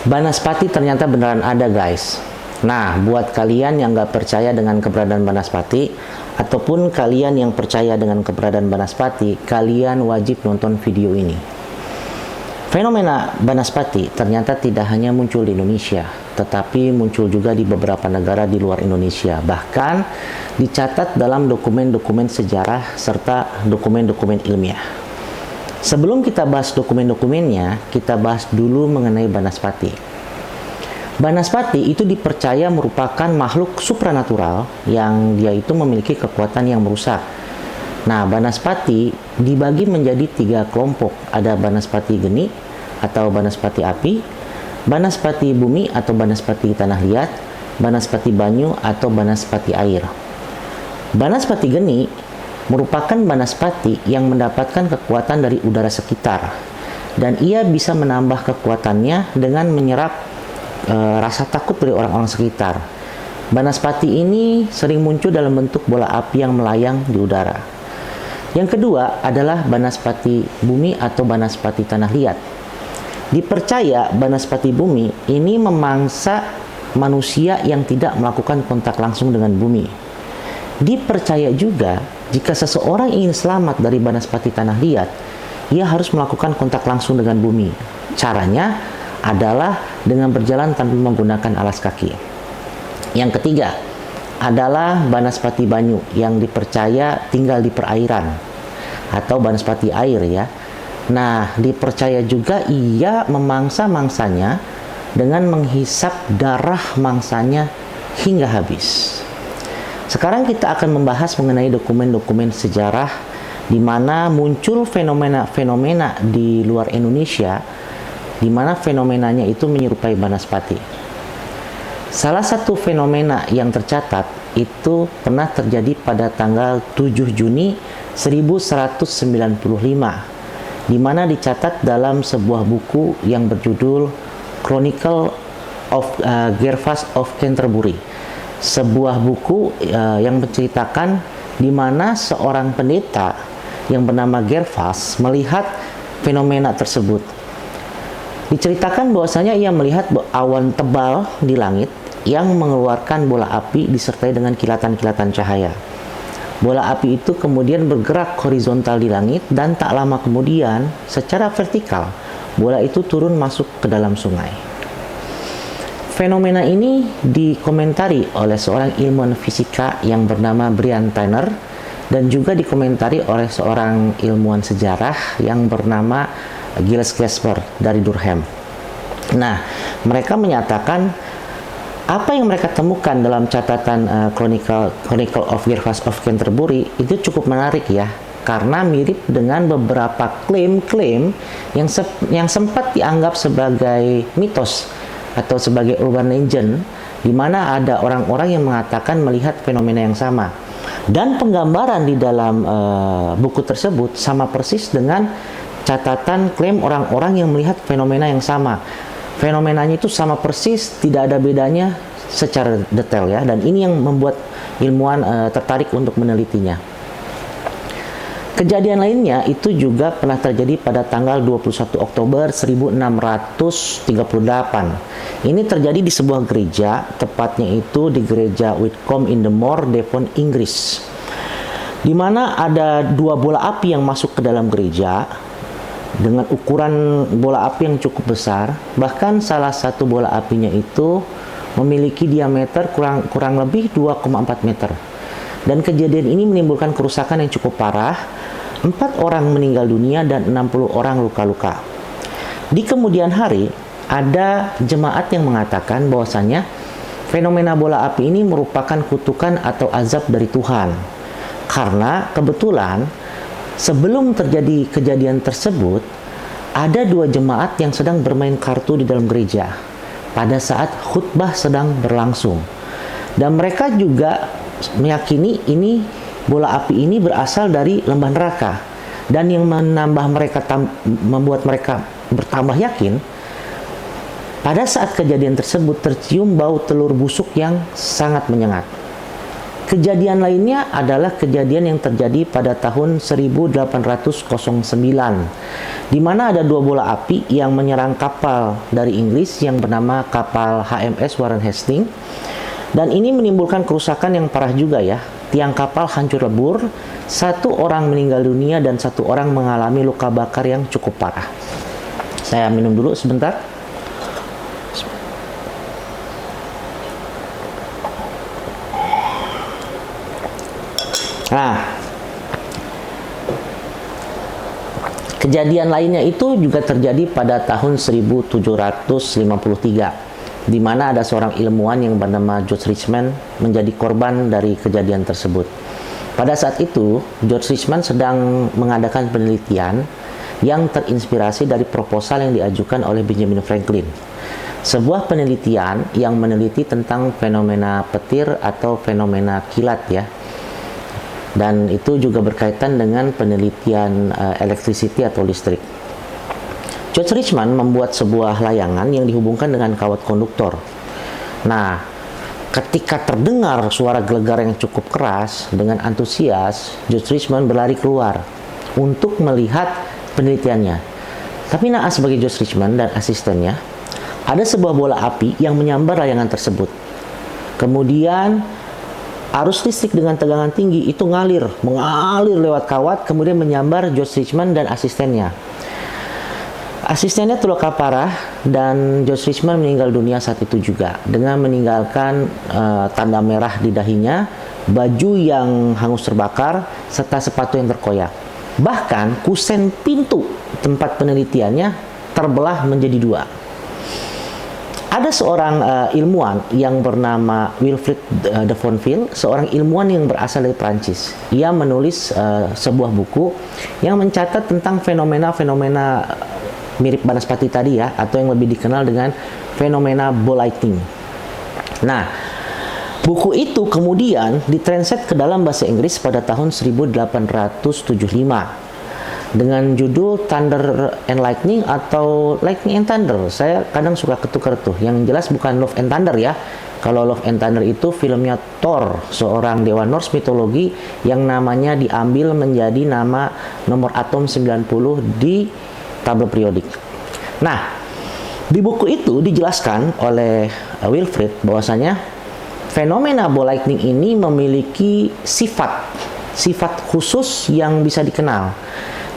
Banaspati ternyata beneran ada, guys. Nah, buat kalian yang nggak percaya dengan keberadaan Banaspati, ataupun kalian yang percaya dengan keberadaan Banaspati, kalian wajib nonton video ini. Fenomena Banaspati ternyata tidak hanya muncul di Indonesia, tetapi muncul juga di beberapa negara di luar Indonesia. Bahkan dicatat dalam dokumen-dokumen sejarah serta dokumen-dokumen ilmiah. Sebelum kita bahas dokumen-dokumennya, kita bahas dulu mengenai Banaspati. Banaspati itu dipercaya merupakan makhluk supranatural yang dia itu memiliki kekuatan yang merusak. Nah, Banaspati dibagi menjadi 3 kelompok. Ada Banaspati geni atau Banaspati api, Banaspati bumi atau Banaspati tanah liat, Banaspati banyu atau Banaspati air. Banaspati geni merupakan Banaspati yang mendapatkan kekuatan dari udara sekitar, dan ia bisa menambah kekuatannya dengan menyerap rasa takut dari orang-orang sekitar. Banaspati ini sering muncul dalam bentuk bola api yang melayang di udara. Yang kedua adalah Banaspati bumi atau Banaspati tanah liat. Dipercaya Banaspati bumi ini memangsa manusia yang tidak melakukan kontak langsung dengan bumi. Dipercaya juga jika seseorang ingin selamat dari Banaspati tanah liat, ia harus melakukan kontak langsung dengan bumi. Caranya adalah dengan berjalan tanpa menggunakan alas kaki. Yang ketiga adalah Banaspati banyu yang dipercaya tinggal di perairan atau Banaspati air ya. Nah, dipercaya juga ia memangsa mangsanya dengan menghisap darah mangsanya hingga habis. Sekarang kita akan membahas mengenai dokumen-dokumen sejarah di mana muncul fenomena-fenomena di luar Indonesia, di mana fenomenanya itu menyerupai Banaspati. Salah satu fenomena yang tercatat itu pernah terjadi pada tanggal 7 Juni 1195, di mana dicatat dalam sebuah buku yang berjudul Chronicle of Gervas of Canterbury. Sebuah buku yang menceritakan di mana seorang pendeta yang bernama Gervas melihat fenomena tersebut. Diceritakan bahwasanya ia melihat awan tebal di langit yang mengeluarkan bola api disertai dengan kilatan-kilatan cahaya. Bola api itu kemudian bergerak horizontal di langit dan tak lama kemudian secara vertikal bola itu turun masuk ke dalam sungai. Fenomena ini dikomentari oleh seorang ilmuwan fisika yang bernama Brian Tanner dan juga dikomentari oleh seorang ilmuwan sejarah yang bernama Giles Casper dari Durham. Nah, mereka menyatakan apa yang mereka temukan dalam catatan Chronicle of Gervas of Canterbury itu cukup menarik ya, karena mirip dengan beberapa klaim-klaim yang sempat dianggap sebagai mitos atau sebagai urban legend, di mana ada orang-orang yang mengatakan melihat fenomena yang sama. Dan penggambaran di dalam buku tersebut sama persis dengan catatan klaim orang-orang yang melihat fenomena yang sama. Fenomenanya itu sama persis, tidak ada bedanya secara detail ya, dan ini yang membuat ilmuwan tertarik untuk menelitinya. Kejadian lainnya itu juga pernah terjadi pada tanggal 21 Oktober 1638. Ini terjadi di sebuah gereja, tepatnya itu di gereja Whitcomb in the Moor, Devon, Inggris. Di mana ada 2 bola api yang masuk ke dalam gereja dengan ukuran bola api yang cukup besar. Bahkan salah satu bola apinya itu memiliki diameter kurang lebih 2,4 meter. Dan kejadian ini menimbulkan kerusakan yang cukup parah. 4 orang meninggal dunia dan 60 orang luka-luka. Di kemudian hari, ada jemaat yang mengatakan bahwasanya fenomena bola api ini merupakan kutukan atau azab dari Tuhan. Karena kebetulan sebelum terjadi kejadian tersebut, ada 2 jemaat yang sedang bermain kartu di dalam gereja pada saat khutbah sedang berlangsung. Dan mereka juga meyakini bola api ini berasal dari lembah neraka, dan yang membuat mereka bertambah yakin, pada saat kejadian tersebut tercium bau telur busuk yang sangat menyengat. Kejadian lainnya adalah kejadian yang terjadi pada tahun 1809, di mana ada 2 bola api yang menyerang kapal dari Inggris yang bernama kapal HMS Warren Hastings, dan ini menimbulkan kerusakan yang parah juga ya. Tiang kapal hancur lebur, 1 orang meninggal dunia dan 1 orang mengalami luka bakar yang cukup parah. Saya minum dulu sebentar. Nah, kejadian lainnya itu juga terjadi pada tahun 1753, di mana ada seorang ilmuwan yang bernama George Richmond menjadi korban dari kejadian tersebut. Pada saat itu, George Richmond sedang mengadakan penelitian yang terinspirasi dari proposal yang diajukan oleh Benjamin Franklin. Sebuah penelitian yang meneliti tentang fenomena petir atau fenomena kilat ya. Dan itu juga berkaitan dengan penelitian electricity atau listrik. George Richmond membuat sebuah layangan yang dihubungkan dengan kawat konduktor. Nah, ketika terdengar suara gelegar yang cukup keras, dengan antusias, George Richmond berlari keluar untuk melihat penelitiannya. Tapi naas bagi George Richmond dan asistennya, ada sebuah bola api yang menyambar layangan tersebut. Kemudian arus listrik dengan tegangan tinggi itu mengalir lewat kawat, kemudian menyambar George Richmond dan asistennya. Asistennya terluka parah dan George Richmond meninggal dunia saat itu juga dengan meninggalkan tanda merah di dahinya, baju yang hangus terbakar, serta sepatu yang terkoyak. Bahkan kusen pintu tempat penelitiannya terbelah menjadi 2. Ada seorang ilmuwan yang bernama Wilfrid de Fonville, seorang ilmuwan yang berasal dari Prancis. Ia menulis sebuah buku yang mencatat tentang fenomena-fenomena mirip banaspati tadi ya, atau yang lebih dikenal dengan fenomena ball lightning. Nah, buku itu kemudian ditranslate ke dalam bahasa Inggris pada tahun 1875. Dengan judul Thunder and Lightning atau Lightning and Thunder. Saya kadang suka ketukar tuh. Yang jelas bukan Love and Thunder ya. Kalau Love and Thunder itu filmnya Thor, seorang dewa Norse mitologi yang namanya diambil menjadi nama nomor atom 90 di tabel periodik. Nah, di buku itu dijelaskan oleh Wilfrid bahwasanya fenomena ball lightning ini memiliki sifat khusus yang bisa dikenal,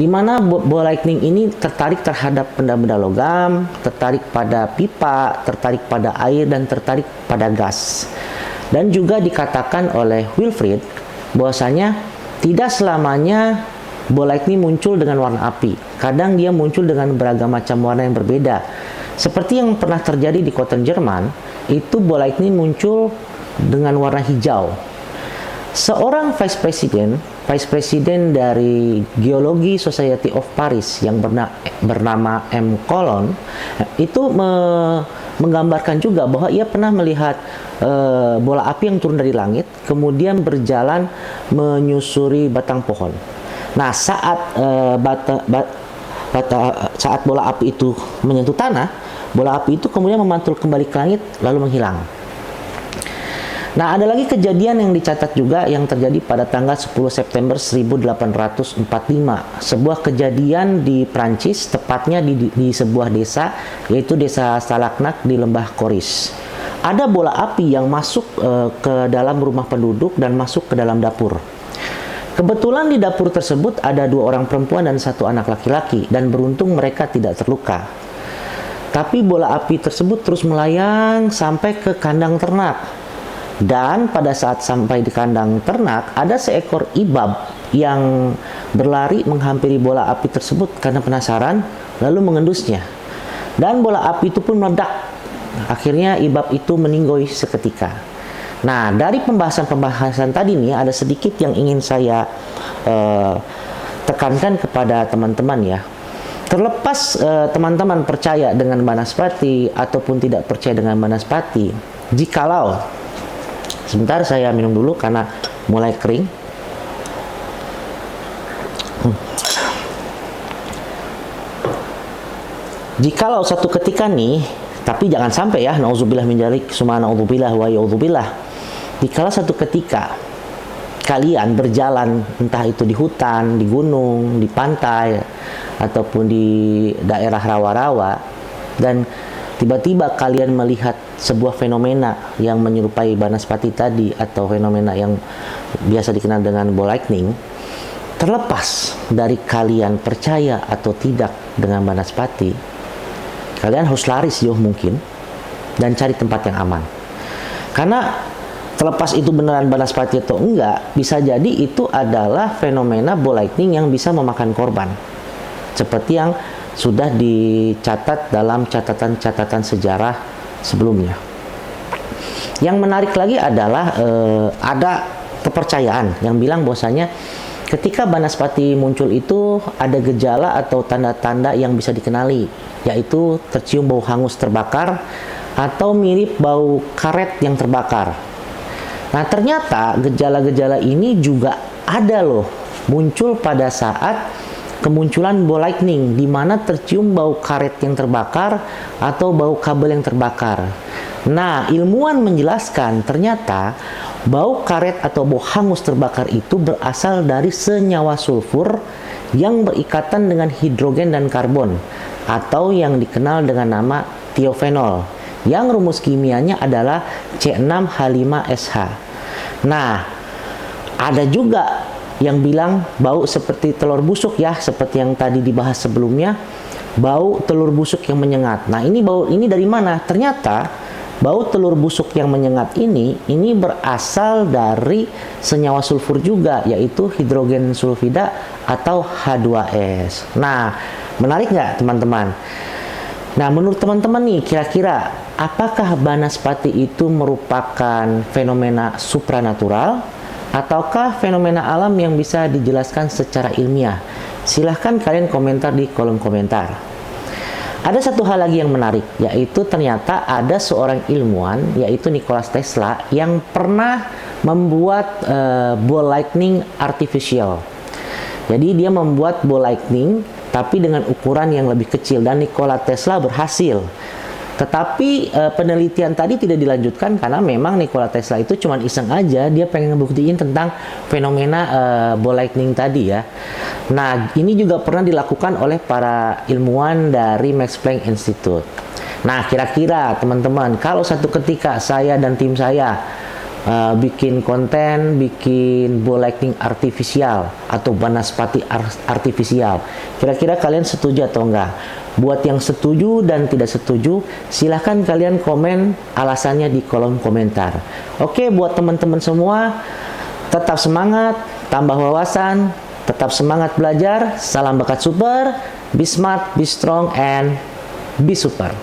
di mana ball lightning ini tertarik terhadap benda-benda logam, tertarik pada pipa, tertarik pada air, dan tertarik pada gas. Dan juga dikatakan oleh Wilfrid bahwasanya tidak selamanya ball lightning muncul dengan warna api. Kadang dia muncul dengan beragam macam warna yang berbeda. Seperti yang pernah terjadi di Cotton, Jerman, itu ball lightning muncul dengan warna hijau. Seorang vice president dari Geology Society of Paris yang bernama M. Coulon itu menggambarkan juga bahwa ia pernah melihat bola api yang turun dari langit kemudian berjalan menyusuri batang pohon. Nah, saat saat bola api itu menyentuh tanah, bola api itu kemudian memantul kembali ke langit lalu menghilang. Nah, ada lagi kejadian yang dicatat juga yang terjadi pada tanggal 10 September 1845. Sebuah kejadian di Prancis, tepatnya di sebuah desa, yaitu desa Salaknak di lembah Koris. Ada bola api yang masuk ke dalam rumah penduduk dan masuk ke dalam dapur. Kebetulan di dapur tersebut ada 2 orang perempuan dan 1 anak laki-laki, dan beruntung mereka tidak terluka. Tapi bola api tersebut terus melayang sampai ke kandang ternak. Dan pada saat sampai di kandang ternak, ada seekor ibab yang berlari menghampiri bola api tersebut karena penasaran, lalu mengendusnya. Dan bola api itu pun meledak. Akhirnya ibab itu meninggoy seketika. Nah, dari pembahasan tadi nih, ada sedikit yang ingin saya tekankan kepada teman-teman ya. Terlepas teman-teman percaya dengan banaspati ataupun tidak percaya dengan banaspati, jikalau sebentar saya minum dulu karena mulai kering. Jikalau satu ketika nih, tapi jangan sampai ya, nauzubillah min dzalik, summa naudzubillah wa yaudzubillah. Jikalau satu ketika kalian berjalan, entah itu di hutan, di gunung, di pantai, ataupun di daerah rawa-rawa, dan tiba-tiba kalian melihat sebuah fenomena yang menyerupai Banaspati tadi, atau fenomena yang biasa dikenal dengan ball lightning, terlepas dari kalian percaya atau tidak dengan Banaspati, kalian harus lari sejauh mungkin dan cari tempat yang aman. Karena terlepas itu beneran Banaspati atau enggak, bisa jadi itu adalah fenomena ball lightning yang bisa memakan korban, seperti yang sudah dicatat dalam catatan-catatan sejarah sebelumnya. Yang menarik lagi adalah ada kepercayaan yang bilang bahwasanya ketika Banaspati muncul itu ada gejala atau tanda-tanda yang bisa dikenali, yaitu tercium bau hangus terbakar atau mirip bau karet yang terbakar. Nah, ternyata gejala-gejala ini juga ada loh, muncul pada saat kemunculan ball lightning, di mana tercium bau karet yang terbakar atau bau kabel yang terbakar. Nah, ilmuwan menjelaskan ternyata bau karet atau bau hangus terbakar itu berasal dari senyawa sulfur yang berikatan dengan hidrogen dan karbon, atau yang dikenal dengan nama tiofenol, yang rumus kimianya adalah C6H5SH. Nah, ada juga yang bilang bau seperti telur busuk ya, seperti yang tadi dibahas sebelumnya, bau telur busuk yang menyengat. Nah, bau ini dari mana? Ternyata bau telur busuk yang menyengat ini berasal dari senyawa sulfur juga, yaitu hidrogen sulfida atau H2S. Nah, menarik nggak teman-teman? Nah, menurut teman-teman nih, kira-kira apakah Banaspati itu merupakan fenomena supranatural ataukah fenomena alam yang bisa dijelaskan secara ilmiah? Silahkan kalian komentar di kolom komentar. Ada satu hal lagi yang menarik, yaitu ternyata ada seorang ilmuwan, yaitu Nikola Tesla, yang pernah membuat ball lightning artificial. Jadi dia membuat ball lightning tapi dengan ukuran yang lebih kecil, dan Nikola Tesla berhasil. Tetapi penelitian tadi tidak dilanjutkan karena memang Nikola Tesla itu cuma iseng aja, dia pengen ngebuktiin tentang fenomena ball lightning tadi ya. Nah, ini juga pernah dilakukan oleh para ilmuwan dari Max Planck Institute. Nah, kira-kira teman-teman, kalau satu ketika saya dan tim saya bikin konten, bikin ball lightning artifisial atau Banaspati artifisial, kira-kira kalian setuju atau enggak? Buat yang setuju dan tidak setuju, silahkan kalian komen alasannya di kolom komentar. Oke, buat teman-teman semua, tetap semangat, tambah wawasan, tetap semangat belajar. Salam bakat super, be smart, be strong, and be super.